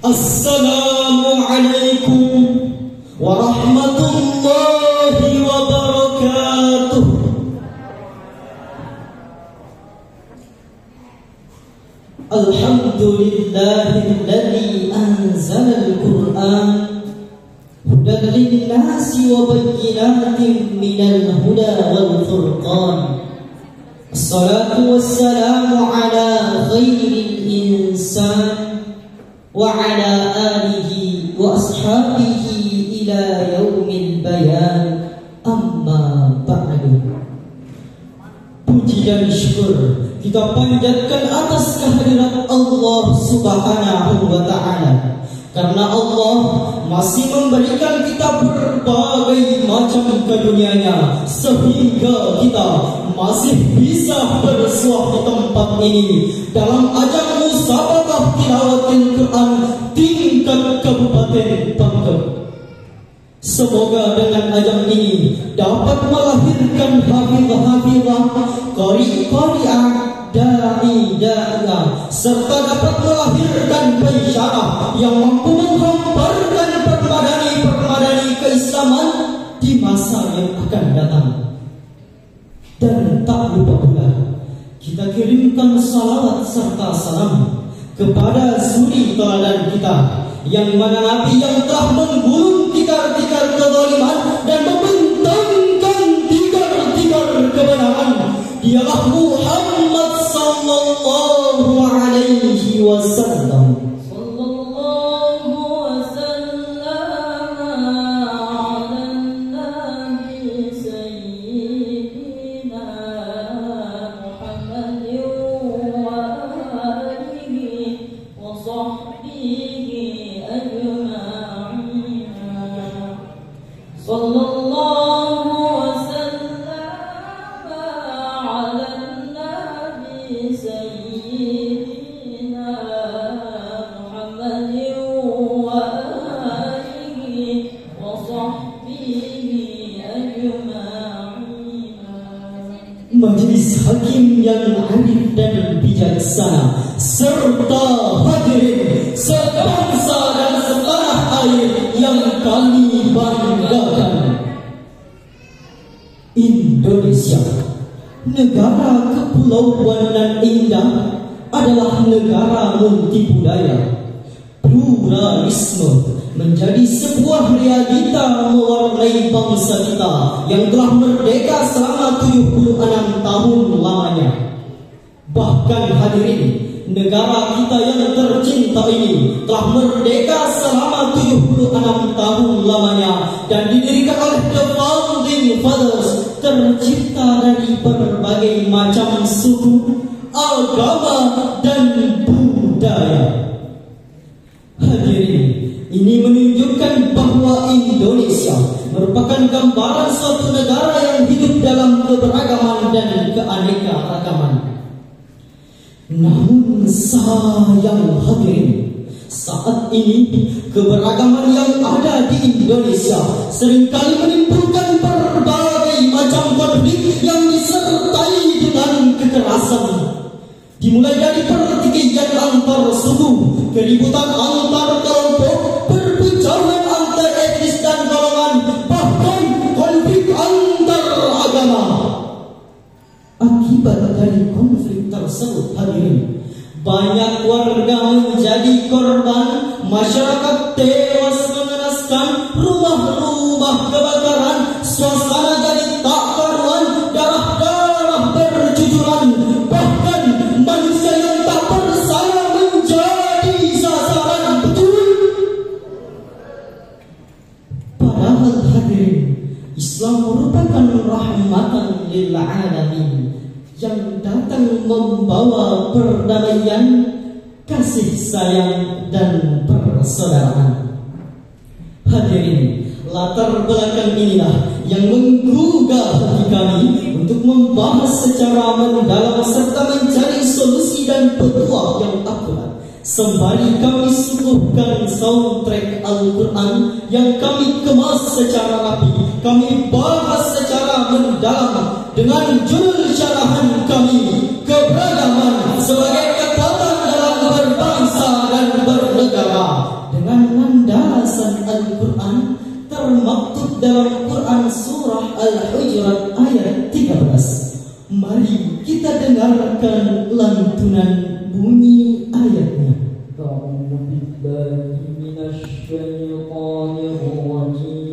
Assalamualaikum warahmatullahi wabarakatuh. Alhamdulillahilladzi anzalal Qur'an hudan lin-nasi wa bayyinatin minal huda wal furqan. Assalatu wassalamu ala khairil insan wa ala alihi wa ashabihi ila yaumil bayan, amma ba'du. Puji dan syukur kita panjatkan atas kehadirat Allah Subhanahu wa ta'ala, karena Allah masih memberikan kita berbagai macam karunia-Nya sehingga kita masih bisa bersuah di tempat ini dalam ajang musabaqah tilawatil Quran tingkat Kabupaten Pangkep. Semoga dengan ajang ini dapat melahirkan hafizah-hafizah, qari-qari'ah, dai-da'iyah, serta dapat melahirkan pensyarah yang mampu menghamparkan permadani-permadani keislaman di masa yang akan datang. Dan tak lupa pula kita kirimkan salawat serta salam kepada suri teladan kita, yang mana Nabi yang telah menggulung tikar-tikar kezaliman dan membentangkan tikar-tikar kebenaran, dialah Muhammad sallallahu alaihi wasallam. Majelis hakim yang arif dan bijaksana, serta hadirin sebangsa dan setanah air yang kami banggakan. Indonesia, negara kepulauan dan indah, adalah negara multibudaya. Pluralisme menjadi sebuah realita mewarnai bangsa kita yang telah merdeka selama 76 tahun lamanya. Bahkan hadirin, negara kita yang tercinta ini telah merdeka selama 76 tahun lamanya dan didirikan oleh the founding fathers, tercipta dari berbagai macam suku, agama, dan budaya. Hadirin, ini menunjukkan bahwa Indonesia merupakan gambaran suatu negara yang hidup dalam keberagaman dan keanekaragaman. Namun sayang hadirin, saat ini keberagaman yang ada di Indonesia seringkali menimbulkan berbagai macam konflik yang disertai dengan kekerasan. Dimulai dari pertikaian antar suku, keributan antar kelompok, perpecahan antar etnis dan golongan, bahkan konflik antar agama. Akibat dari konflik tersebut hadirin, banyak warga menjadi korban, masyarakat tewas mengenaskan, rumah-rumah kebakaran, suasana jadi tak karuan, darah-darah bercucuran, bahkan manusia yang tak bersalah menjadi sasaran betul. Padahal hadirin, Islam merupakan rahmatan lil alamin yang datang membawa perdamaian, kasih sayang, dan persaudaraan. Hadirin, latar belakang inilah yang menggugah hati kami untuk membahas secara mendalam serta mencari solusi dan petuah yang akurat. Sembari kami suguhkan soundtrack Al-Quran yang kami kemas secara rapi, kami bahas secara mendalam dengan judul syarahan kami, keberagaman sebagai kekuatan dalam berbangsa dan bernegara. pembahasan Al-Quran termaktub dalam Quran surah Al-Hujurat ayat 13. Mari kita dengarkan lantunan bunyi ayatnya. A'udzu billahi minasy syaithanir rajim.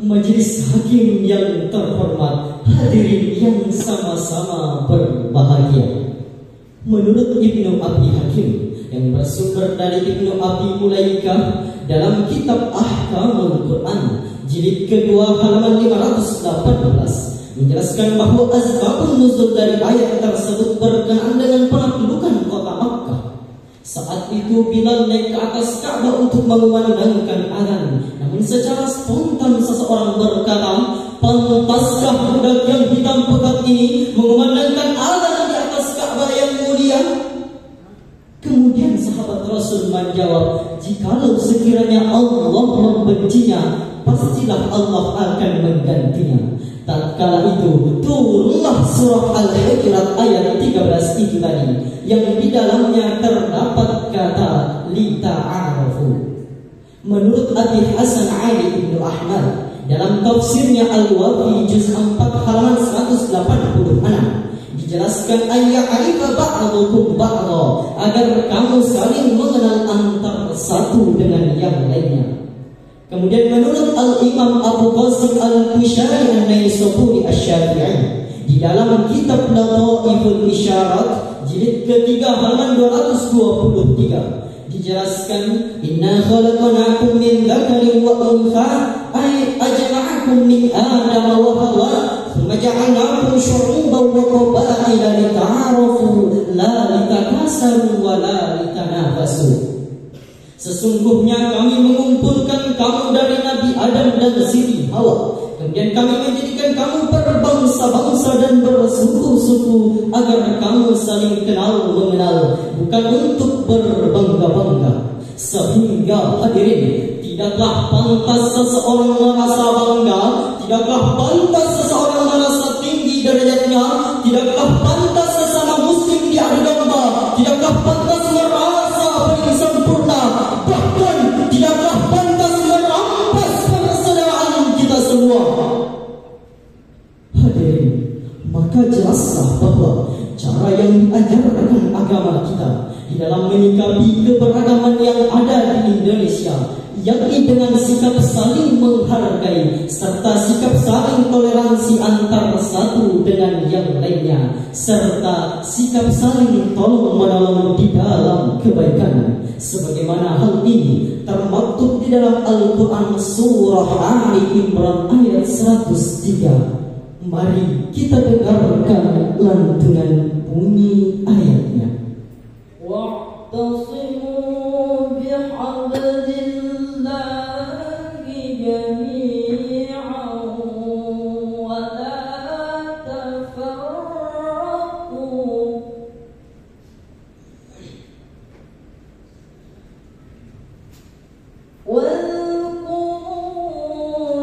Majelis hakim yang terhormat, hadirin yang sama-sama berbahagia. Menurut Ibnu Abi Hakim yang bersumber dari Ibnu Abi Mulaikah dalam kitab Ahkamul Quran jilid kedua halaman 518 menjelaskan bahwa asbabun nuzul dari ayat tersebut berkenaan dengan penaklukan kota Makkah. Saat itu Bilal naik ke atas Ka'bah untuk mengumandangkan azan. Namun secara spontan seseorang berkata, "Pantaskah budak yang hitam pekat ini mengumandangkan azan di atas Ka'bah yang mulia?" Kemudian sahabat Rasul menjawab, "Jikalau sekiranya Allah membencinya, pastilah Allah akan menggantinya. Tatkala itu turunlah surah Al-Hujurat ayat 13 itu tadi, yang di dalamnya terdapat kata lita'arafu. Menurut Abi Hasan Ali bin Ahmad dalam tafsirnya Al-Wafi juz 4 halaman 186 dijelaskan ayya'arifa ba'dukum ba'dha, agar kamu saling mengenal antara satu dengan yang lainnya. Kemudian menurut Al-Imam Abu Qasim Al-Qushari An-Naisaburi Asy-Syafi'i di dalam kitab Lataiful Isyarat jilid ketiga halaman 223 dijelaskan, inna khalaqnakum min dzakarin wa untha ay ajma'akum min Adam wa Hawa thumma ja'alnakum syu'uban wa qabaila lita'arafu la litakasaru wa la litanafasu. Sesungguhnya kami mengumpulkan kamu dari Nabi Adam dan Siti Hawa, kemudian kami menjadikan kamu berbangsa-bangsa dan bersuku-suku agar kamu saling kenal mengenal, bukan untuk berbangga-bangga. Sehingga hadirin, tidaklah pantas seseorang merasa bangga, tidaklah pantas seseorang merasa tinggi derajatnya, tidaklah pantas sesama muslim diadu domba, tidaklah pantas merasa paling sempurna, bahkan tidaklah pantas merampas persaudaraan kita semua. Hadirin, maka jelaslah bahwa cara yang diajarkan agama kita di dalam menyikapi keberagaman yang ada di Indonesia, yakni dengan sikap saling menghargai serta sikap saling toleransi antar satu dengan yang lainnya, serta sikap saling tolong menolong di dalam kebaikan, sebagaimana hal ini termaktub di dalam Al-Quran surah Ali Imran ayat 103. Mari kita dengarkan lantunan bunyi ayatnya. Wa'tasimu bihablillahi jami'an wa la tafarraqu. Wadhkuru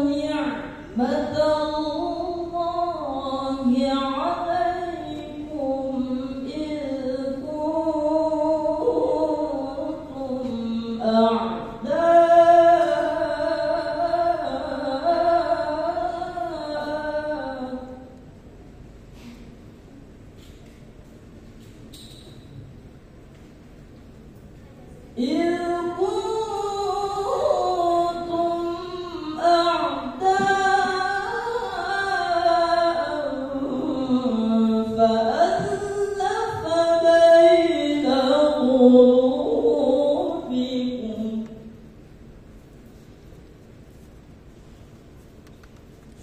ni'matallahi 'alaikum idh kuntum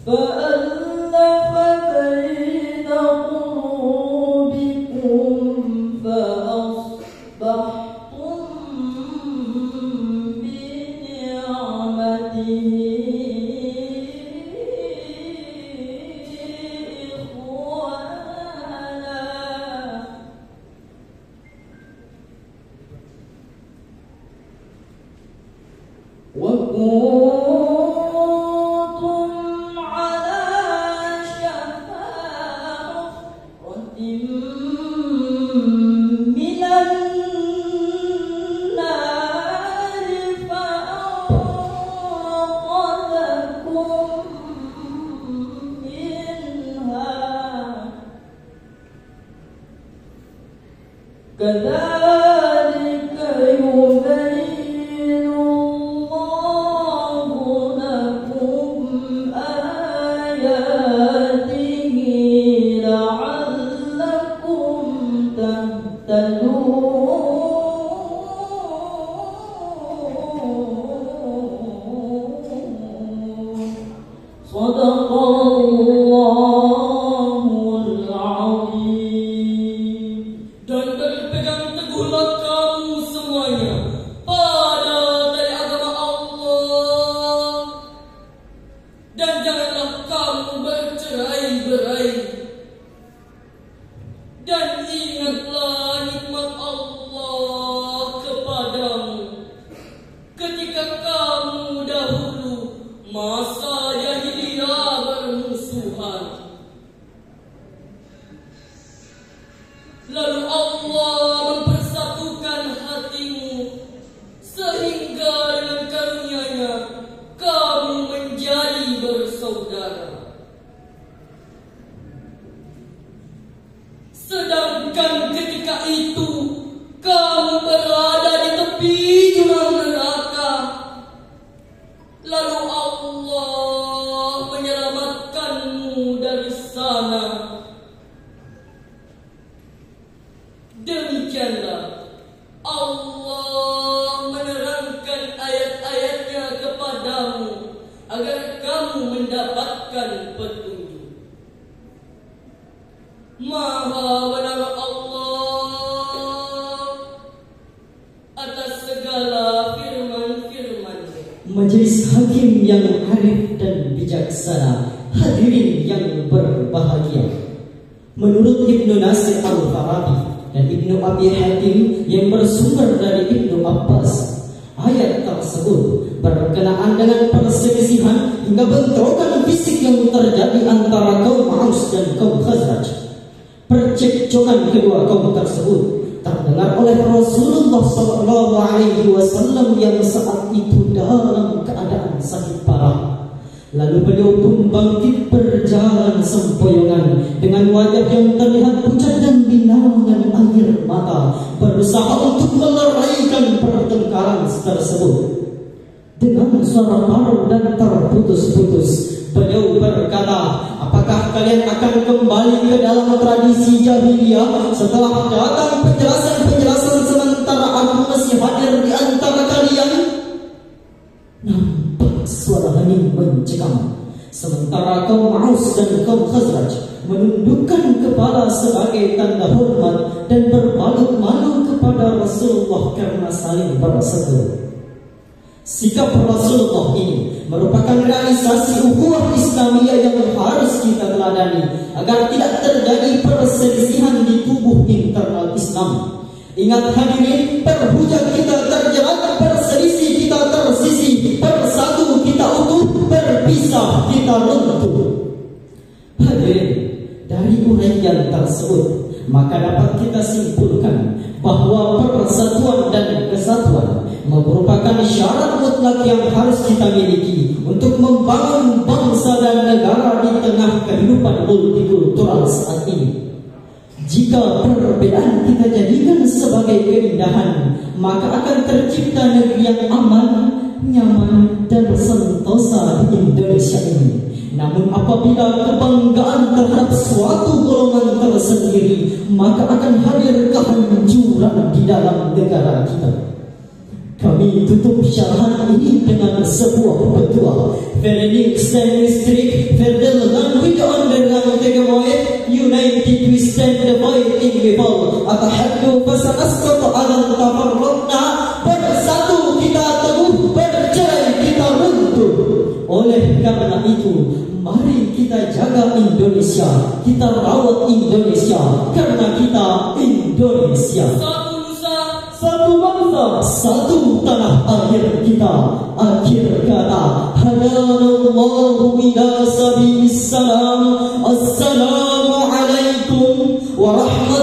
فألف بين قلوبكم فأصبحتم بنعمته إخوانا وكنتم على شفا حفرة من النار فأنقذكم منها كذلك يبين الله لكم آياته لعلكم تهتدون. صدق Allahul Azim. Dan berpegang teguhlah kamu semuanya pada tali agama Allah, dan janganlah kamu bercerai-berai, dan ingatlah nikmat Allah kepadamu ketika kamu dahulu masa jahiliyah bermusuhan. Lalu Allah mempersatukan hatimu sehingga dengan karunia-Nya kamu menjadi bersaudara. Sedangkan ketika itu kamu berada di tepi jurang neraka. Lalu Allah menyelamatkanmu dari sana. Demikianlah Allah menerangkan ayat-ayatnya kepadamu agar kamu mendapatkan petunjuk. Maha benar Allah atas segala firman-firman-Nya. Majelis hakim yang arif dan bijaksana, hadirin yang berbahagia. Menurut Ibnu Nasir Al-Farabi dan Ibnu Abi Hatim yang bersumber dari Ibnu Abbas, ayat tersebut berkenaan dengan perselisihan hingga bentrokan fisik yang terjadi antara kaum Aus dan kaum Khazraj. Percekcokan kedua kaum tersebut terdengar oleh Rasulullah SAW yang saat itu dalam keadaan sakit parah. Lalu beliau pun bangkit berjalan sempoyongan dengan wajah yang terlihat pucat dan binangan air mata, berusaha untuk meleraikan pertengkaran tersebut. Dengan suara parau dan terputus-putus, beliau berkata, apakah kalian akan kembali ke dalam tradisi jahiliyah setelah datang penjelasan-penjelasan sementara aku masih hadir di antara kalian? Nampak suara hening mencekam, sementara kaum Aus dan kaum Khazraj menundukkan kepala sebagai tanda hormat dan berbalut malu kepada Rasulullah karena saling berseteru. Sikap Rasulullah ini merupakan realisasi ukhuwah Islamiyah yang harus kita teladani agar tidak terjadi perselisihan di tubuh internal Islam. Ingat hadirin, perhujah kita terjerat, perselisih kita tersisih, bersatu kita utuh, berpisah kita runtuh. Hadirin, dari uraian tersebut maka dapat kita simpulkan bahwa persatuan dan kesatuan merupakan syarat mutlak yang harus kita miliki untuk membangun bangsa dan negara di tengah kehidupan multikultural saat ini. Jika perbedaan kita jadikan sebagai keindahan, maka akan tercipta negeri yang aman, nyaman dan sentosa di Indonesia ini. Namun apabila kebanggaan terhadap suatu golongan tersendiri, maka akan hadir kehancuran di dalam negara kita. Kami tutup syarahan ini dengan sebuah petua. Verdict stand strict, verdelgan with undergang tegemoy, united we stand the fighting we fall. Atahaddu fasanasqatu alan tafarraqna, bersatu kita teguh, bercerai kita runtuh. Oleh karena itu, mari kita jaga Indonesia, kita rawat Indonesia, karena kita Indonesia. Satu nusa, Satu bangsa, satu tanah air kita. Akhir kata, hadanallahu ila sabilis salam. Assalamualaikum warahmatullahi